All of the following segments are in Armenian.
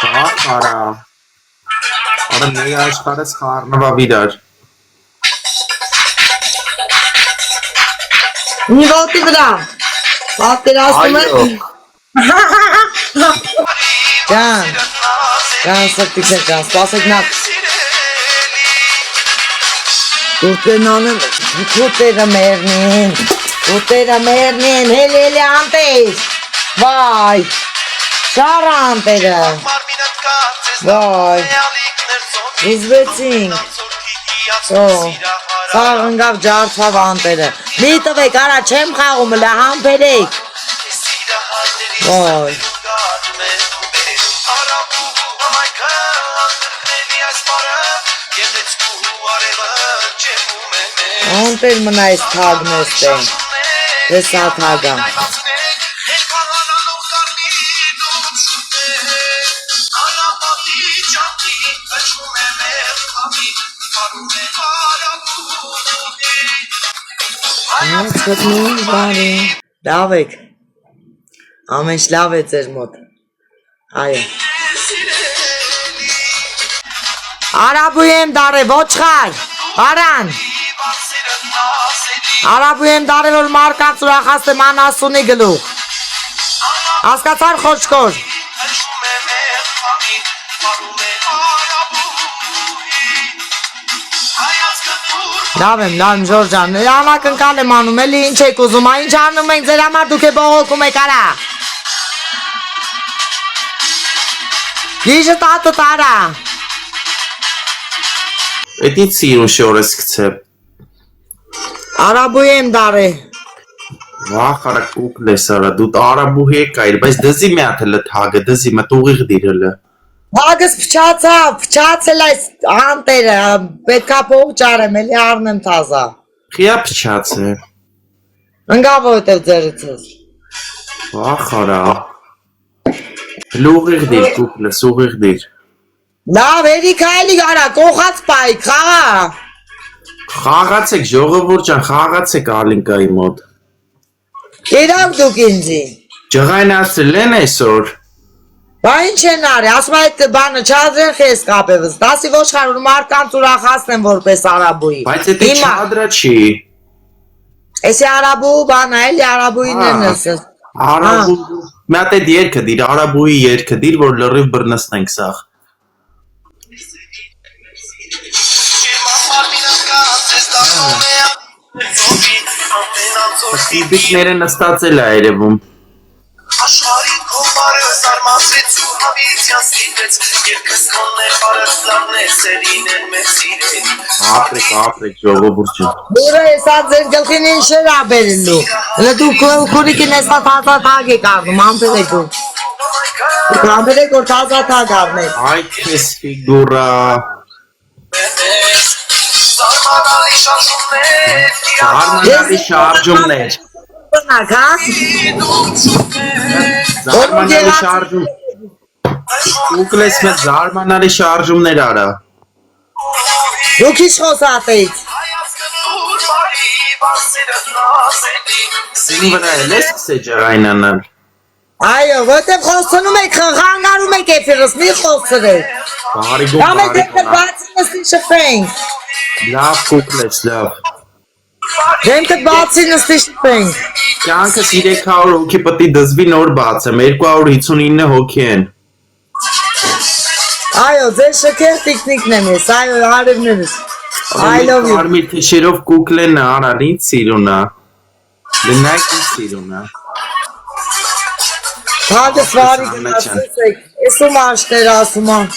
Արա։ Արա նեգա աշխարհս խառնվա վիրար։ Մի ոտի վրա։ Պատերազմում է։ Ջան, սրտիքներ ջան, սպասեք նա։ Ուտենանը, ուտերը մերնին, հելի անտես։ Վայ, շար անտերը։ Վայ, իզվեցինք։ Սաղ ընգավ ջարդավ անտերը։ Մի տվեք, արա չեմ խաղում, լա համբերեք։ Վայ։ Անտեր մնա ես թագն էստեն, ես աթագամ։ Լավ եք, ամենչ լավ է ձեր մոտ, այո։ Արաբու եմ դարե, ոչխար, բարան։ Արաբու եմ դարե, որ մարկած ուրախաստ եմ անասունի գլուխ։ Ասկացար խոչքոր։ Լավ եմ, ժորջան, անակնկալ եմ անում, էլի ինչ եք ուզում, ինչ անում ենք ձեր համար դուք է բողոքում եք արա։ Գիշը տատը տարա։ Էդի ծիրուն շորես կցեպ։ Արաբու եմ դարե։ Վախ արա կուկլ ես արա, դու արաբու հեք այր, բայց դզի մի ատելը թագը, դզի մտ ուղիղ դիրելը։ Հագս փչացել այս անտերը, պետքա փող ճարեմ, էլի առնեմ թազա։ Խիա փչաց է։ Ընգա ոտև ձերից ես։ Վախ արա։ Լուղիղ դիր, կուկլս, ուղիղ դիր։ Լավ, երիք այլի արա, կողած պայք, խաղա։ Խաղաց եք, ժողովուր ճան, խաղաց եք ալինկայի մոտ։ Իրակ դուք ինձի։ Ջղայն ասել են այսօր։ Բա ինչ են արի, ասում այդ բանը չադրեն խես կապևս, դասի ոչխար որ մարկանց ուրախացնեմ որպես արաբուի։ Բայց էդի չադրա չի։ Էսի արաբու բանը էլի արաբուիներն ես։ Արաբու, մատ էդ երկը դիր, արաբուի երկը դիր, որ լրիվ բրնստենք սաղ։ Սիբիկները նստացել է այրևում։ Աշխարհի կոմարը զարմացրեց ու հավիցյան սիրեց, երկս կաններ բարըստարներ սերին են մեր սիրել։ Ապրեք, ժողովուրդ ջան։ Դուրը եսա ձեր գլխին ինչ էր աբերելու, դու քուրիկին եսա թազա թագ եք առնում, ամբերեք դու։ Ամբերեք որ թազա թագ առնեք։ Այդ քեզ ֆիգուրա։ Զարմանալի շարժումներ։ Զարմանալի շարժում։ Ուկլես մեծ զարմանալի շարժումներ արա։ Դուք ինչ խոսած էիք։ Սինի վրա ես կսե ջղայնանալ։ Այո, որտեղ խոսնում եք, խանգարում եք էֆիրս, մի խոսրեք։ Կամ եք բացի նստի շփենք։ Լավ կուկլես, լավ։ Դեմքդ բացի նստի շփենք։ Կյանքս 300 հոգի պտի դզվի նոր բացեմ, 259 հոգի են։ Այո, ձեր շքեր տիկնիկն եմ ես, այո, հարևներս։ I love you։ Արմիր թեշերով կուկլենը, արար, ինձ սիրունա։ Լնայք ինձ սիրունա։ Հագս վարի գնացեցեք, ես ում աշտեր ասում ան։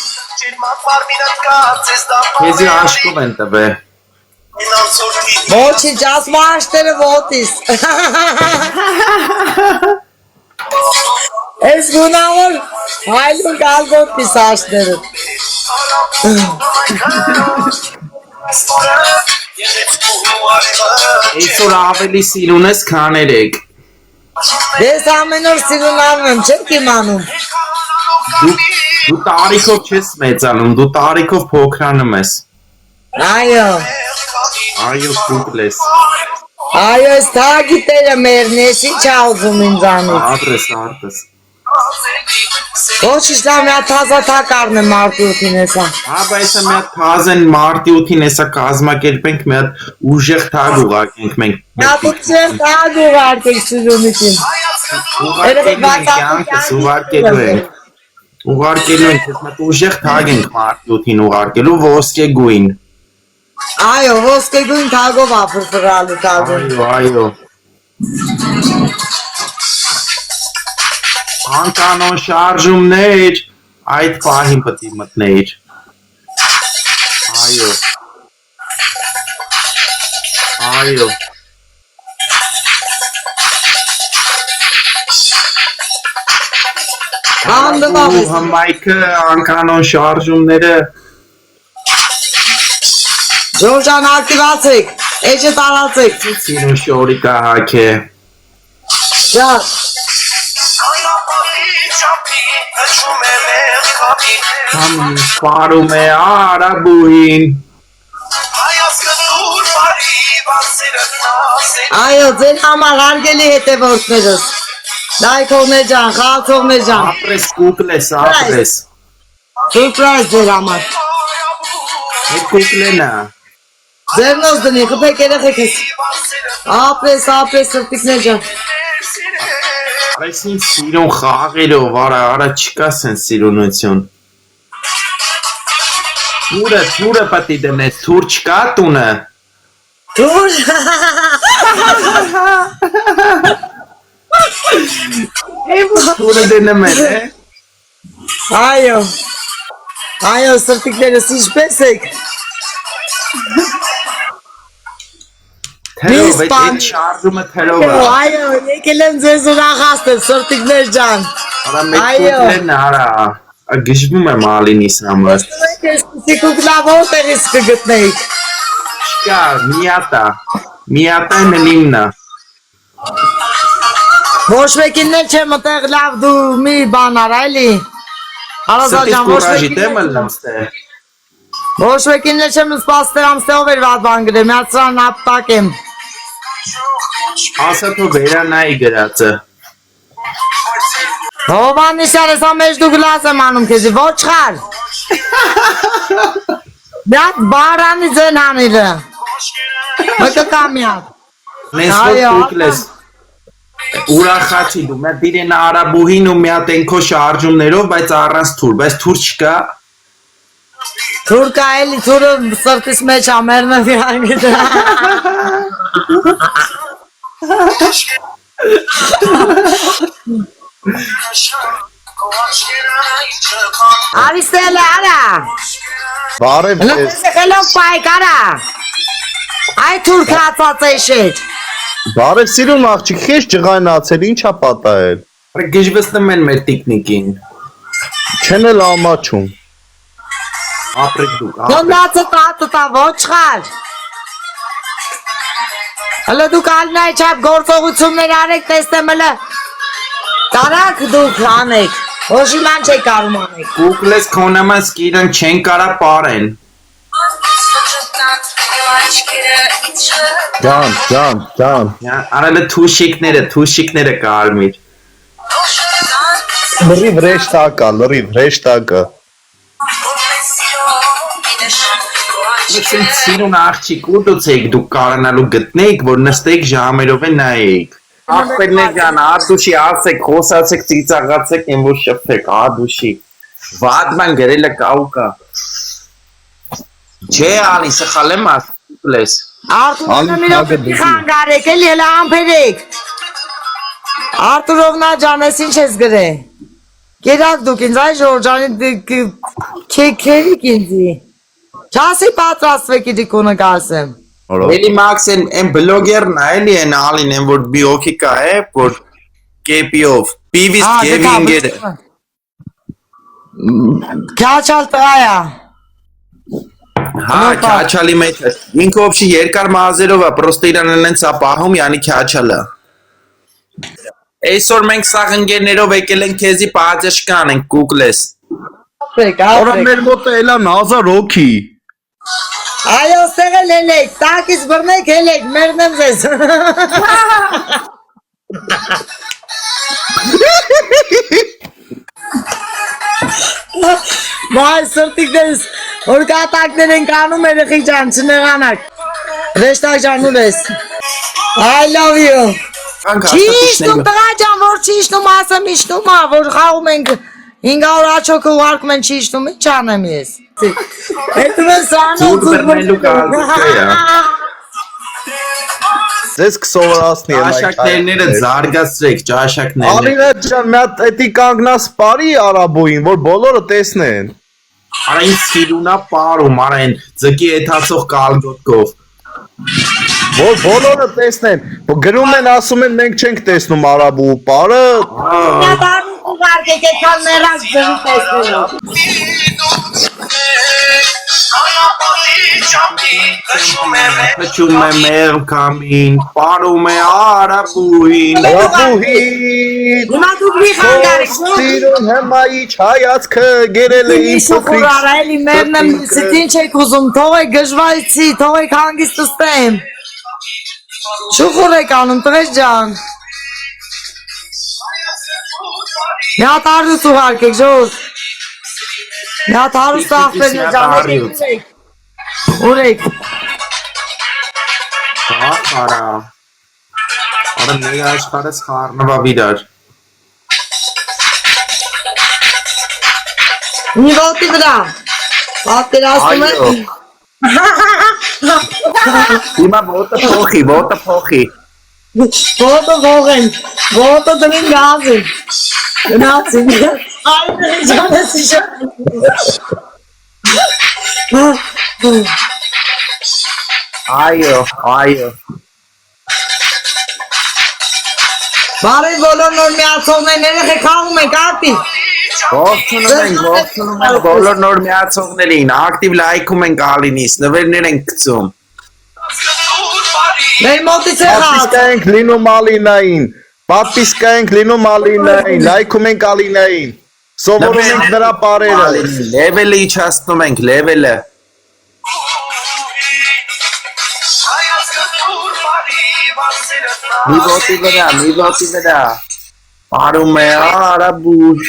Քեզի աշկով են տվե։ Ոչինչ, ասում աշտերը ոտիս։ Ես գունավոր հայլուն գալգոտ աշտերը։ Այսօր ավելի սիրուն ես քան երեկ։ Ես ամեն օր սիրուն անում եմ, չեք իմանում։ Դու տարիքով չես մեծանում, դու տարիքով փոքրանում ես։ Այո։ Այո, կուկլես։ Այո, ես թագի տերը մերն ես, ինչ ա ուզում ինձանից։ Ադրես, արտես։ Ոչ իստա մի հատ թազա թակարն է մարդուտին էսա։ Հա, բայց մի հատ թազեն մարտի 8-ին հեսա կազմակերպենք, մի հատ ուժեղ թագ ուղարկենք մենք։ Հատուցեր թագ ուղարկենք Սյունիքին։ Ուղարկելու ենք։ Ուղարկելու ենք, ես մատ ուժեղ թագ ենք մարտի 8-ին ուղարկելու ոսկե գույն։ Այո, ոսկե գույն թագով ապրվալու թագը։ Այո։ Անկանոն շարժումներ այդ պահին պետք է մտներ։ Այո։ Այո։ Համայքը անկանոն շարժումները Ժորժան ակտիվացեք, էջը տարածեք։ Սիրուն շորի կահակ է։ Ջան։ Համ պարում է արաբուհին։ Այո, ձեր համար հարգելի հետևորդներս։ Լայքողներ ջան, խաղացողներ ջան։ Ապրես կուկլես, ապրես։ Սուրպրայզ ձեր համար։ Այդ կուկլենա։ Ձերնոց դնի, խփեք երեխեքս։ Ապրես, սրտիկներ ջան։ Այս ինձ սիրուն խաղերով, արա չկա սեն սիրունություն։ Թուրը պատի դնես, թուր չկա տունը։ Թուր։ Թուրը դնում է, Այո, սրտիկներս ինչպես եք։ Թերով, այդ շարժումը թերով է։ Այո, եկել եմ ձեզ ուրախացնել, սրտիկներ ջան։ Արա մեկ կուկլեն արա, գժվում եմ ալինիս համար։ Այսպեսի կուկլա որտեղից կգտնեիք։ Չկա, միատա նիմնա։ Ոչ մեկիններ չեմ մտեղ լավ դու մի բան արա էլի։ Սրտիս կուրաժի տեմը լմստե։ Ոչ մեկիններ չեմ սպաստերամ ստեղով էր վատ բան գրեմ, միացրան ապտակ եմ։ Ասա թո վերա նայի գրածը։ Հովանիսյան ես ամեջ դու գլաս եմ անում կեզի, ոչ խար։ Միատ բարանի ձեն անիլը։ Մկը կա միատ։ Մեզ որ կուկլես։ Ուրախացի դու, մյատ դիրեն արաբուհին ու միատ ենքո շարժումներով, բայց առանց թուր, բայց թուր չկա։ Թուր կա էլի, թուրը սրտիս մեջ ամերնը վիանգիտ։ Արիստելը արա։ Բարև ձեզ։ Լսեք խելով պայք արա։ Այ թուր կացած է շետ։ Բարև սիրուն աղջիկ, քեզ ջղայնացել, ինչա պատահել։ Գժվստում են մեր տիկնիկին։ Չեն էլ ամաչում։ Ապրեք դուք, Նոնացը տա, ոչ խար։ Հլը դուք ալնայի չապ գործողություններ արեք, տեսնեմ հլը։ Տարակ դուք անեք, ոչ իման չեք կարում անեք։ կուկլես կոնաման սկիրան չեն կարա պարեն։ Ջան։ Արալը թուշիկները կարմիր։ Լրիվ հրեշտակը։ Սենց սիրուն աղջիկ ուտուցեիք դուք կարանալու գտնեիք, որ նստեիք ժամերով է նայեիք։ Աղբերներ ջան, ադուշի ասեք, խոսացեք, ծիծաղացեք, եմ որ շփեք, ադուշի։ Վադման գրելը կաուկա։ Չէ ալի, սխալ եմ ասուկլես։ Արտուրովնա միրով խանգարեք, էլի հլը ամպերեք։ Արտուրովնա ջան, ես ինչ ես գրե։ Կերակ դուք ինձ այ ժորջանի քերիկ ինձի։ Չասի պատրաստվեք իդիկունը գասեմ։ Էլի մաքս են բլոգերն էլի են ալին են որ բիոքիկա է, որ կեպիով, պիվիստ գևինգերը։ Քաչալ տղայա։ Հա, քաչալի մեջ է։ Ինքը ոբշի երկար մազերով է, պրոստը իրան են սա պահում, յանի քաչալը։ Այսօր մենք սաղ ընգերներով եկել են քեզի պահաձեշկան ենք կուկլես։ Որա մեր մոտը էլա նազար օքի։ Այո, ստեղել հելեք, տակից բրնեք հելեք, մերնեմ ձեզ։ Մայր սրտիկներս, որ կատակներ են կանում երեխի ջան, չնեղանակ։ Ռեշտակ ջան ուր ես։ I love you։ Չի իշնում տղա ջան, որ չի իշնում, ասեմ իշնում ա, որ խաղում ենք 500 աչոքը ուղարկում են չի իշնում, ինչ անեմ ես։ Հետում են սանոց բռնելու կարծիքները։ Ձեզ կսովորացնի եմ Ճաշակներները զարգացրեք, ճաշակներները։ Ալինա ջան, մի հատ էդի կանգնած բարի արաբոյին, որ բոլորը տեսնեն։ Արա ինձ սիրունա պարում, արա են ձգի եթացող կալգոտկով։ Որ բոլորը տեսնեն, գրում են ասում են մենք չենք տեսնում արաբու պարը։ ուղարկեք էքան մեռած ձրի տեսնելով։ Հջում է մեր կամին, պարում է արաբույն։ Արաբուհին, Հիմա դուք մի խանգարեք, սիրուն հմայիչ հայացքը գերել է իմ փոքրիկ։ Շուխուր էլի մերն եմ լուսիտ ինչ եք ուզում, թողեք գժվայցի, թողեք հանգիստ ստեմ։ Շուխուր եք անում, տղեշ ջան։ Մի հատ հարուստ ուղարկեք, ժողովուրդ։ Մի հատ հարուստ աղբերն է ջանեք։ Ուրեք։ Արա։ Արա նեգ աշխարհս խառնվա վիրար։ Մի ոտի վրա։ Պատկերացնում եք։ Հիմա ոտը փոխի։ Ոտը ողեն, ոտը դրին գազին։ Գնացին։ Այ դրիջանես իշան։ Այո։ Բարի բոլոր նոր միացողներն երեխեք խաղում ենք արտի։ Ողջունում ենք բոլոր նոր միացողներին, ակտիվ լայքում ենք Ալինիս, նվերներ ենք գցում։ Մեր մոտից է Պատիսկա ենք լինում Ալինային, պատիսկա ենք լինում Ալինային, լայքում ենք Ալինային, սովորում ենք նրա պարերը։ Լևելը իջացնում ենք, լևելը։ Մի ոտի վրա։ Պարում է արաբուհ։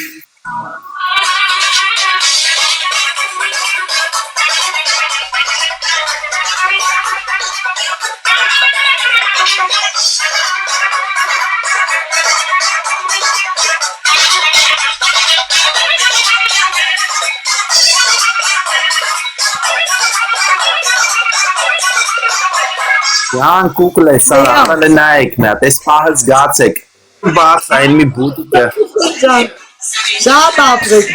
Յան կուկլ է, սարավել է նայեք նա, տես պահը զգացեք։ Բաց այն մի բուտիկը։ Շատ ապրեք։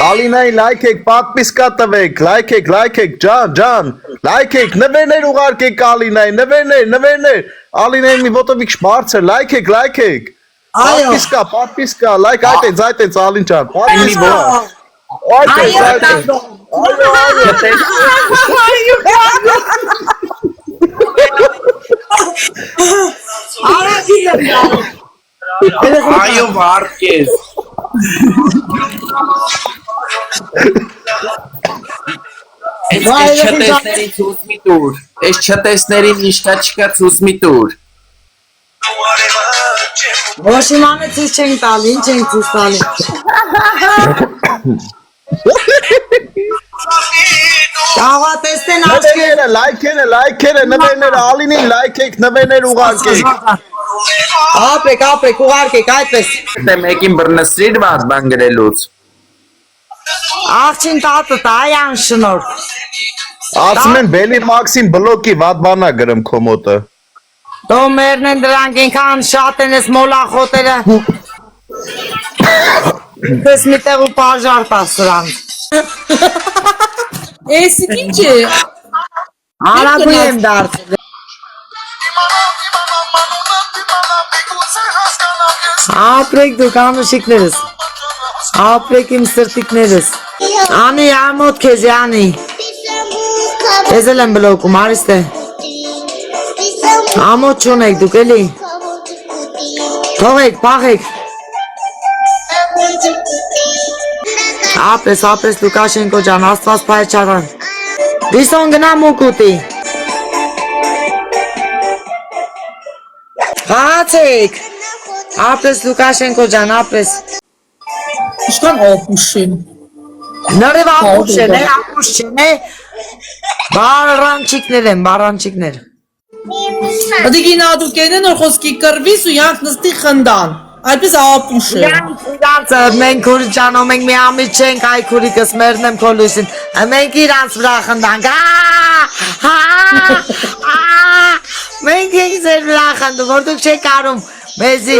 Ալինային լայքեք, պատպիսկա տվեք, լայքեք, ջան, լայքեք, նվերներ ուղարկեք Ալինային, նվերներ, Ալինային մի ոտովիք բարձր, լայքեք, պատպիսկա, լայք այտենց Ալին ջան, պատպիսկա, Այո վարկես։ Այս չտեսների ցույց մի տուր։ Այս չտեսների միշտա չկա ցույց մի տուր։ Ոչ իմանը ցույց չենք տալի, ինչ ենք ցույց տալի։ Կաղա տեսնեն աչքերը, լայքերը, նվերները, Ալինին լայքեք, նվերներ ուղարկեք։ Ապրեք, ուղարկեք, այդպես։ Դե մեկին բռնսրիր վատ բան գրելուց։ Աղջին տատը տայան շնոր։ Ասում են Բելի Մաքսին բլոկի վատ բանա գրեմ քո մոտը։ Դո մերն են դրանք ինքան շատ են ես մոլախոտերը։ Դες մի տեղ ու պաժար տա սրանք։ Էսի ինչ է։ Արաբու եմ դարձել։ Ապրեք դուք անուշիկներս։ Ապրեք իմ սրտիկներս։ Անի ամոտ քեզ անի։ Ես էլ եմ բլոկում, արիստե։ Ամոտ չունեք դուք էլի։ Թողեք, պաղեք։ Ապրես Լուկաշենկո ջան, աստված պայր չարան։ Դիսոն գնա մուկուտի։ Խաղացեք։ Ապրես Լուկաշենկո ջան, ապրես։ İşkan opuşun. Նորև ապուշ է, ապուշ չէ, բարանչիկներ։ Hadi yine adı kendin orkoski kırvis u yank nıstı xından. Aypes opuşun. Իրանց մենք քուրիջանով մենք մի ամիջ չենք այ քուրիկս մերն եմ քոլուսին մենք իրանց վրա խնդանք մենք ենք ձեր վրա խնդում որ դուք չեք արում մեզի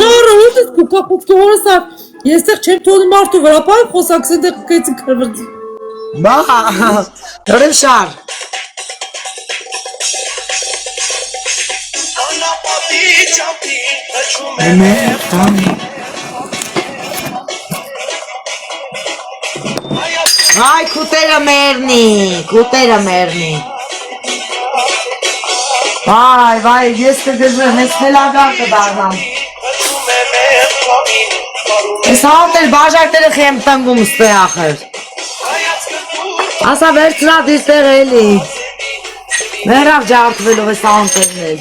Doğru hırsız kukakuk doğrusa. Yesek çem tonu martu var apay kosak sen de kayıtın kırvırdı. բա դուրս շար Անապատի ճամփի հջում է Այ քուտերը մերնի Վայ ես կգժեմ ես նելագար կդառնամ հջում է մեր կամին Ես հատել բաժակները խեմ տնգում ստե ախր Ասա վերցրա դիստեղ էլի Մերավ ջարդվելով ես անտերնել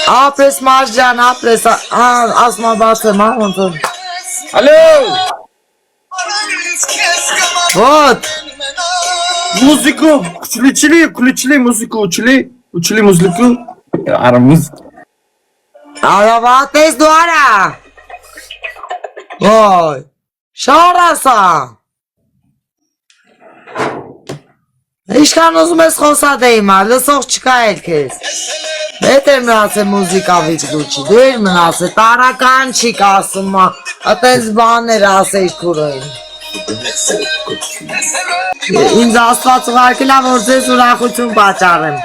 Ապրես մարժան, ապրես, ասմա բացեմ, ոնցոն Ալո Ոտ Музыку включили музыку учили музыку Арамуз Արավատես դու արա Ոյ Շար ասա Իշքան ուզում ես խոսատ էի մար, լսող չկա էլ կեզ Հետ եմ նասե մուզիկավիչ դուչի, դու էր մնասե, տարական չիկ ասում մա, ատենց բաներ ասեի կուրոյին Ինձ աստված ուղարկելա, որ ձեզ ուրախություն պաճարեմ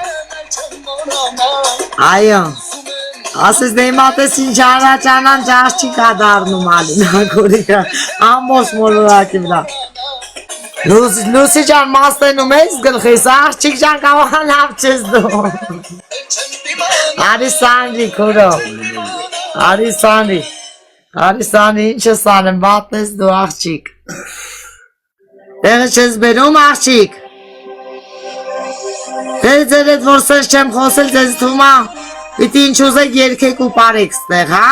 Այո Ասես դեմատես ինչ առաջանան ճաշ չի կադարնում ալին ակորիկը, ամբոս մոլորակի վրա Լուսի ճան մաստենում ես գլխիս, աղջիկ ճան կավան հավ չես դու Արի սանդի կուրո, արի սանդի ինչ ես անեմ, վատնես դու աղջիկ Տեղը չես բերում աղջիկ Դեր ձեր էդ որ սեզ չեմ խոսել ձեզ թումա Պիտի ինչ ուզեք երկեք ու պարեք ստեղ, հա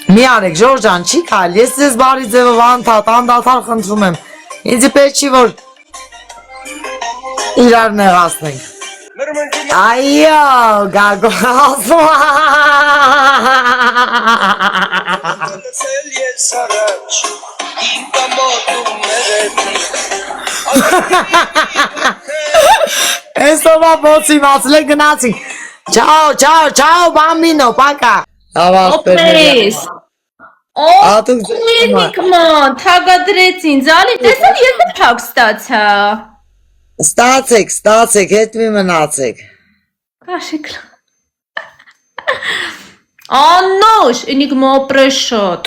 Մի արեք, ժորջան, չի կայլ, ես ձեզ բարի ձևով անդադար խնդրում եմ Ինձի պետք չի, որ իրար նեղացնենք Այո, գագո, ասում Ես ովա բոցի մացլե գնացինք Չաո, բամբինո, պակա Օպրես Նիկման, թագադրեցին, զալի, տեսան ես եմ թակ ստացա Ստացեք, հետ մի մնացեք Կաշիկ Աննոշ, Նիկմա օպրես շոտ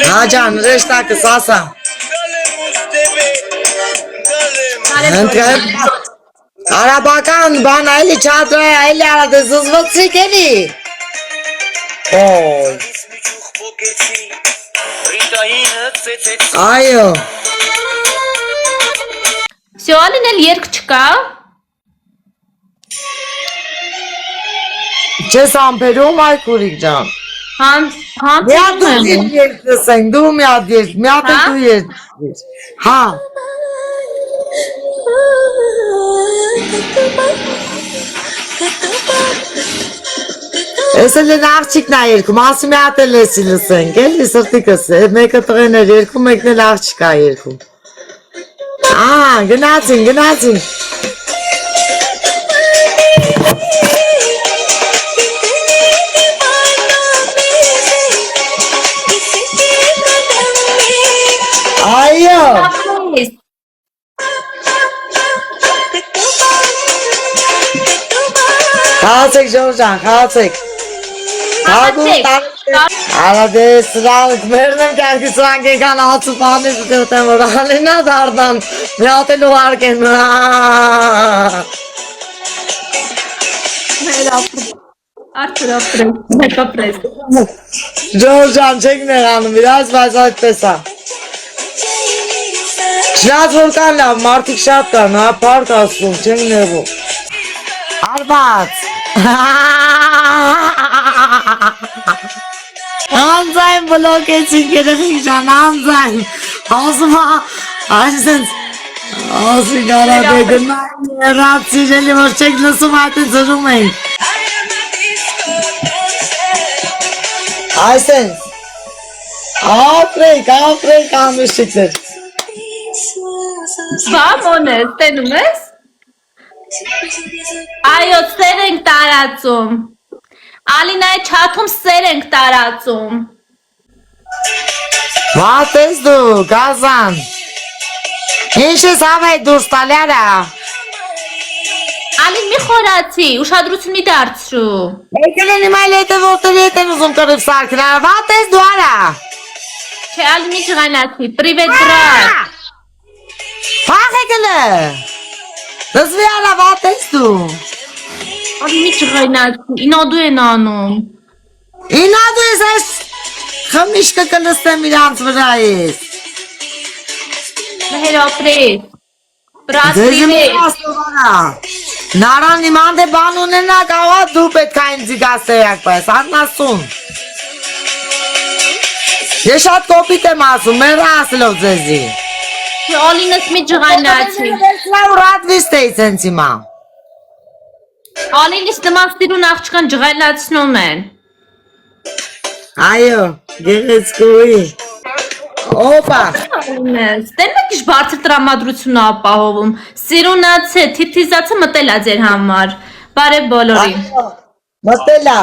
Հաջան, ռեշտակս ասա Արաբական բան այլի չադրայ, այլի արադը զզվծիկ էլի Ոյ Այո Սյոալին էլ երկ չկա Չես ամպերում այ կուրիկ ջան Միատ դու երկ լսենք, դու միատ երկ, միատ դու երկ Հա Ես էլ են աղջիկն ա երկում, ասում է ատ էլ եսի լսենք, էլի սրտիկս, մեկը տղեն էր երկում, մեկն էլ աղջիկ ա երկում Գնացին Այո Խաղացեք ժողջան, խաղացեք Աղաչեք։ Արադե սրանք մերն եմ կյանքի սրանք եկան ացու պահանից դեպտեմ որ ալենա դարդան մի հատելու հարկ են Արդուր ապրես, մեկ ապրես։ Ջորջան չեք նեղանում իրաց բայց այդպես է Չնած որ կան լավ մարդիկ շատ կան հա պարկ ասում չենք նեղում Արված Անձայն բլոկեցին երեխի ջան անձայն ասում այսենց ասի գարադե գնային երատ սիրելի որ չեք լսում այդ ձրում ենք այսենց ապրենք ամիշիկներ Բամոն ես, տենում ես? Այո, սեր ենք տարածում Ալինայի չաթում սեր ենք տարածում Ված ես դու գազան Ինչ ես ավայ դուրս տալյարա Ալին մի խորացի, ուշադրություն մի դարձրու Եկել են իմ այլ հետը որտեր ետ են ուզում կրիվ սարքնա Ված ես դու արա Չէ, Ալին մի ջղանացի, պրիվետ բրատ Փախ եկել է Լզվի արա ված ես դու Ալին մի ջղանացի, ինադու են անում Ինադու ես այս խմիշկը կլստեմ իրանց վրա ես Մհեր ապրես Բրատ Ձեզի մի պրիվետ ասովարա Նարան իմանդ է բան ունենա կաղա դու պետք է ինձի գաստեյակ պես աննասում Ես շատ կոպիտ եմ ասում, մեր ասելով ձեզի Ալինս մի ջղանացի Լավ ռադվիստ էի սենց իմա Ալինիս նման ստիրուն աղջկան ջղանացնում են Այո, գեղեցկուի Օպա Ստեն մեկ իշ բարձր տրամադրություն ապահովում Սիրունաց է, թիթիզացը մտել է ձեր համար Բարև բոլորին Մտելա